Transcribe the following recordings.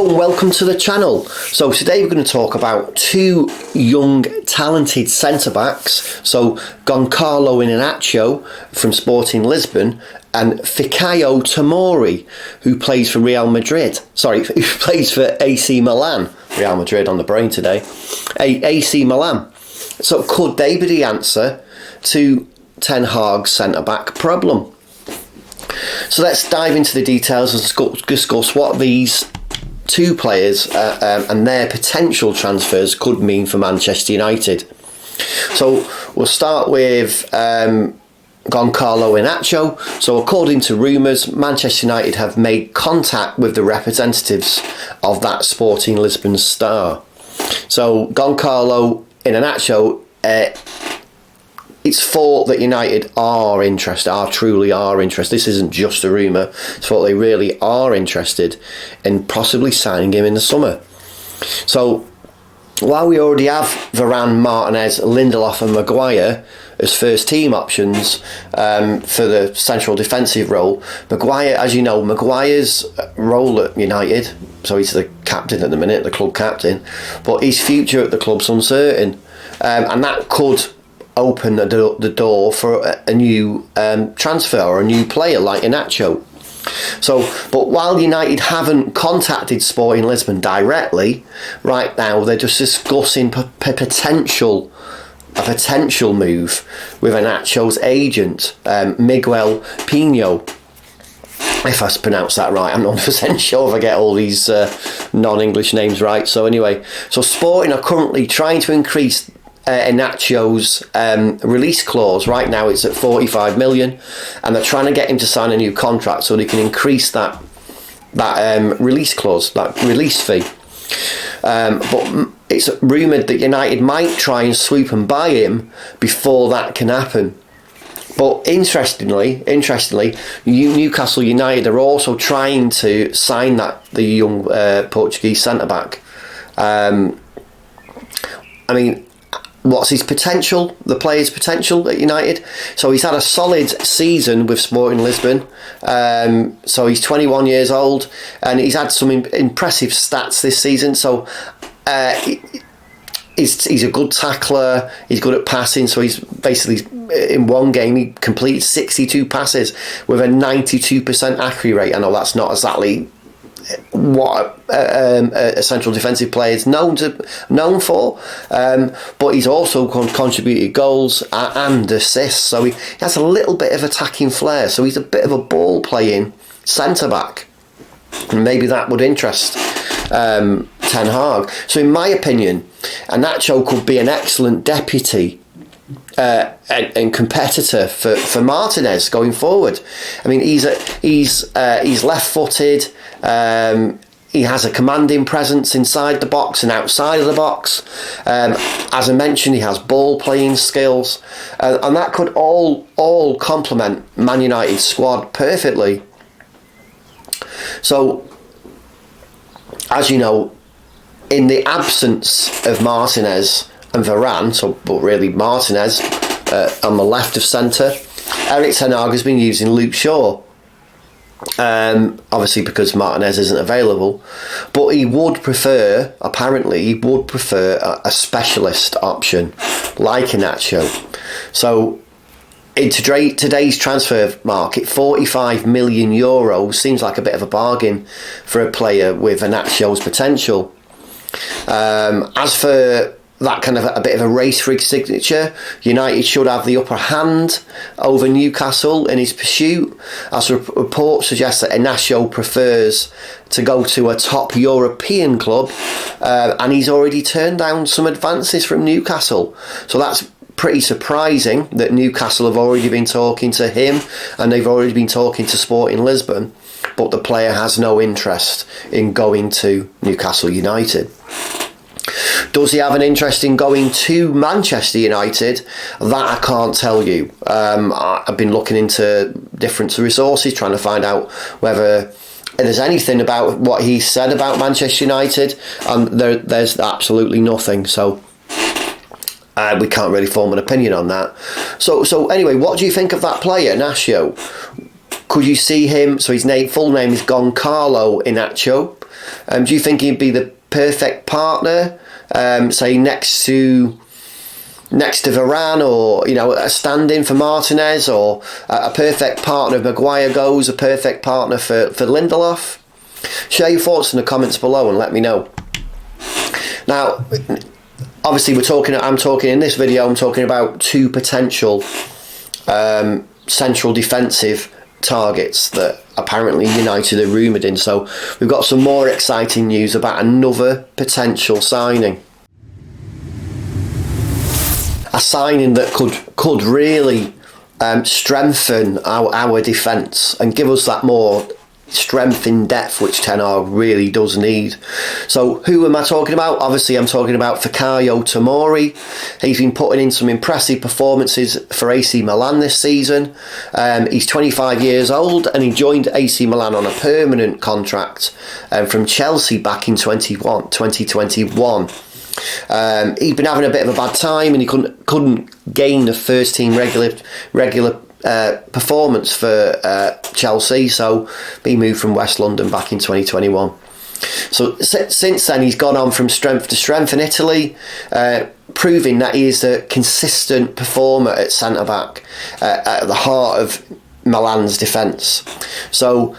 Hello and welcome to the channel. So today we're going to talk about two young talented centre-backs. So Goncalo Inacio from Sporting Lisbon and Fikayo Tomori, who plays for Real Madrid. Sorry, who plays for AC Milan. Real Madrid on the brain today. AC Milan. So could they be the answer to Ten Hag's centre-back problem? So let's dive into the details and discuss what these two players and their potential transfers could mean for Manchester United. So we'll start with Goncalo Inacio. So according to rumours, Manchester United have made contact with the representatives of that Sporting Lisbon star. So Goncalo Inacio, it's thought that United are truly interested. This isn't just a rumour. It's thought they really are interested in possibly signing him in the summer. So while we already have Varane, Martinez, Lindelof and Maguire as first team options for the central defensive role, Maguire, as you know, Maguire's role at United, so he's the captain at the minute, the club captain, but his future at the club's uncertain, and that could open the door for a new transfer or a new player like Inacio. So, but while United haven't contacted Sporting Lisbon directly, right now they're just discussing a potential move with Inacio's agent, Miguel Pino. If I pronounce that right, I'm not 100% sure if I get all these non-English names right. So anyway, so Sporting are currently trying to increase Inacio's release clause. Right now it's at 45 million, and they're trying to get him to sign a new contract so they can increase that release clause, that release fee. But it's rumoured that United might try and swoop and buy him before that can happen. But interestingly, Newcastle United are also trying to sign the young Portuguese centre-back. I mean, what's his potential, the player's potential at United? So he's had a solid season with Sporting Lisbon. So he's 21 years old and he's had some impressive stats this season. So he's a good tackler, he's good at passing. So he's basically, in one game, he completed 62 passes with a 92% accuracy rate. I know that's not exactly what a central defensive player is known for, but he's also contributed goals and assists, so he has a little bit of attacking flair, so he's a bit of a ball playing centre back, and maybe that would interest Ten Hag. So in my opinion, Inacio could be an excellent deputy and competitor for Martinez going forward. I mean, he's left-footed. He has a commanding presence inside the box and outside of the box. As I mentioned, he has ball-playing skills, and that could all complement Man United's squad perfectly. So, as you know, in the absence of Martinez and Varane, but really Martinez on the left of centre, Eric Ten Hag has been using Luke Shaw. Obviously because Martinez isn't available, but he would prefer a specialist option like Inacio. So in today's transfer market, 45 million euros seems like a bit of a bargain for a player with Inacio's potential. As for that kind of a bit of a race for his signature, United should have the upper hand over Newcastle in his pursuit, as a report suggests that Inacio prefers to go to a top European club, and he's already turned down some advances from Newcastle. So that's pretty surprising that Newcastle have already been talking to him, and they've already been talking to Sporting Lisbon, but the player has no interest in going to Newcastle United. Does he have an interest in going to Manchester United? That I can't tell you. I've been looking into different resources, trying to find out whether there's anything about what he said about Manchester United, and there's absolutely nothing. So we can't really form an opinion on that. So anyway, what do you think of that player, Inacio? Could you see him? So his full name is Goncalo Inacio. Do you think he'd be the perfect partner, say next to Varane, or a stand-in for Martinez, or a perfect partner if Maguire goes, a perfect partner for Lindelof? Share your thoughts in the comments below and let me know. Now, obviously I'm talking in this video, I'm talking about two potential central defensive targets that apparently United are rumoured in. So we've got some more exciting news about another potential signing. A signing that could really strengthen our defence and give us that more strength in depth, which Ten Hag really does need. So who am I talking about? Obviously I'm talking about Fikayo Tomori. He's been putting in some impressive performances for AC Milan this season. He's 25 years old and he joined AC Milan on a permanent contract from Chelsea back in 2021. He'd been having a bit of a bad time and he couldn't gain a first team regular performance for Chelsea, so he moved from West London back in 2021. So since then he's gone on from strength to strength in Italy, proving that he is a consistent performer at centre back, at the heart of Milan's defence. So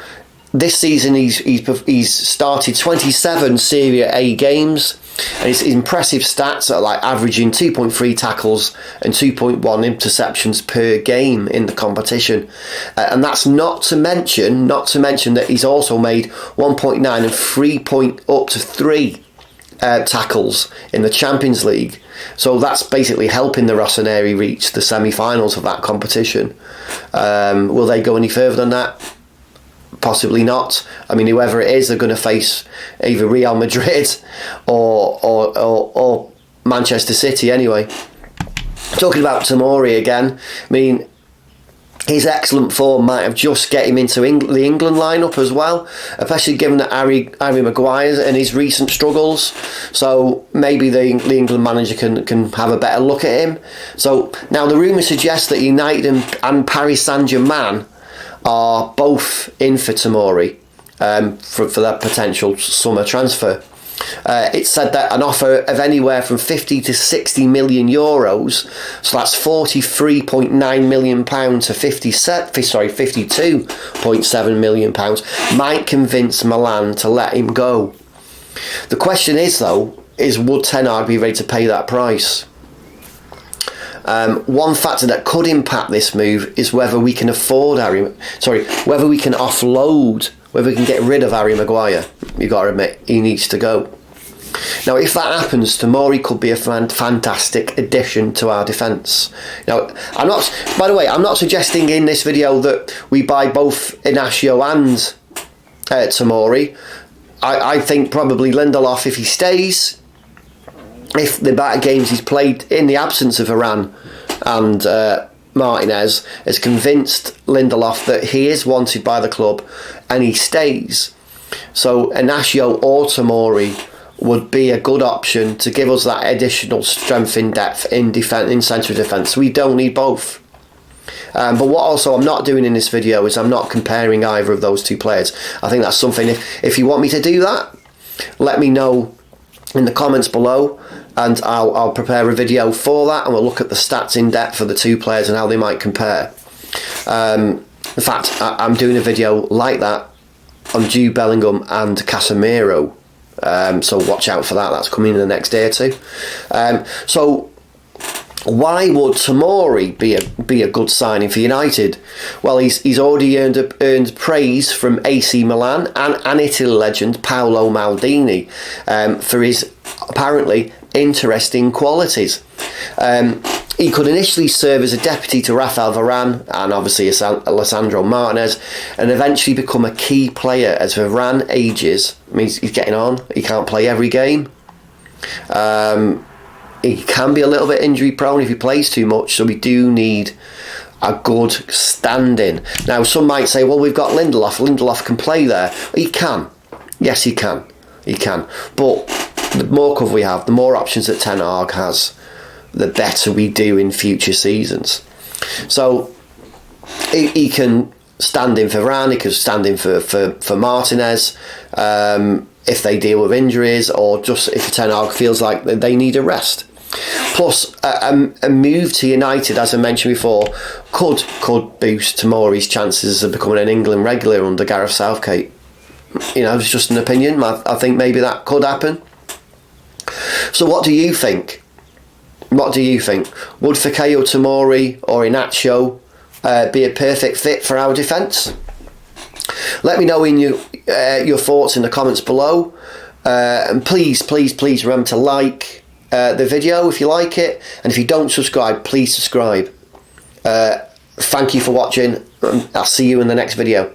this season he's started 27 Serie A games, and his impressive stats are like averaging 2.3 tackles and 2.1 interceptions per game in the competition, and that's not to mention that he's also made 1.9 and up to 3 tackles in the Champions League. So that's basically helping the Rossoneri reach the semi-finals of that competition. Will they go any further than that? Possibly not. I mean, whoever it is, they're going to face either Real Madrid or Manchester City anyway. Talking about Tomori again, I mean, his excellent form might have just get him into the England lineup as well, especially given that Harry Maguire and his recent struggles. So maybe the England manager can have a better look at him. So now the rumours suggest that United and Paris Saint-Germain are both in for Tomori for that potential summer transfer. It's said that an offer of anywhere from 50 to 60 million euros, so that's 43.9 million pounds to 52.7 million pounds, might convince Milan to let him go. The question is though, would Ten Hag be ready to pay that price? One factor that could impact this move is whether we can whether we can offload, whether we can get rid of Harry Maguire. You've got to admit, he needs to go. Now, if that happens, Tomori could be a fantastic addition to our defence. Now, I'm not suggesting in this video that we buy both Inacio and Tomori. I think probably Lindelof, if he stays, if the better games he's played in the absence of Varane and Martinez, has convinced Lindelof that he is wanted by the club and he stays. So Inacio or Tomori would be a good option to give us that additional strength in depth in central defence. We don't need both. But what also I'm not doing in this video is I'm not comparing either of those two players. I think that's something, if you want me to do that, let me know in the comments below, and I'll prepare a video for that, and we'll look at the stats in depth for the two players and how they might compare. In fact, I'm doing a video like that on Jude Bellingham and Casemiro, so watch out for that. That's coming in the next day or two. So why would Tomori be a good signing for United? Well, he's already earned praise from AC Milan and Italy legend Paolo Maldini for his apparently interesting qualities. He could initially serve as a deputy to Rafael Varane and obviously Alessandro Martinez, and eventually become a key player as Varane ages. I mean, he's getting on. He can't play every game. He can be a little bit injury prone if he plays too much, so we do need a good stand-in. Now, some might say, well, we've got Lindelof. Lindelof can play there. He can. Yes, he can. He can. But the more cover we have, the more options that Ten Hag has, the better we do in future seasons. So he can stand in for Varane, he can stand in for Martinez. if they deal with injuries, or just if Ten Hag feels like they need a rest. Plus, a move to United, as I mentioned before, could boost Tomori's chances of becoming an England regular under Gareth Southgate. You know, it's just an opinion. I think maybe that could happen. So what do you think? What do you think? Would Fikayo Tomori or Inacio be a perfect fit for our defence? Let me know in your thoughts in the comments below. And please remember to like the video if you like it. And if you don't subscribe, please subscribe. Thank you for watching. I'll see you in the next video.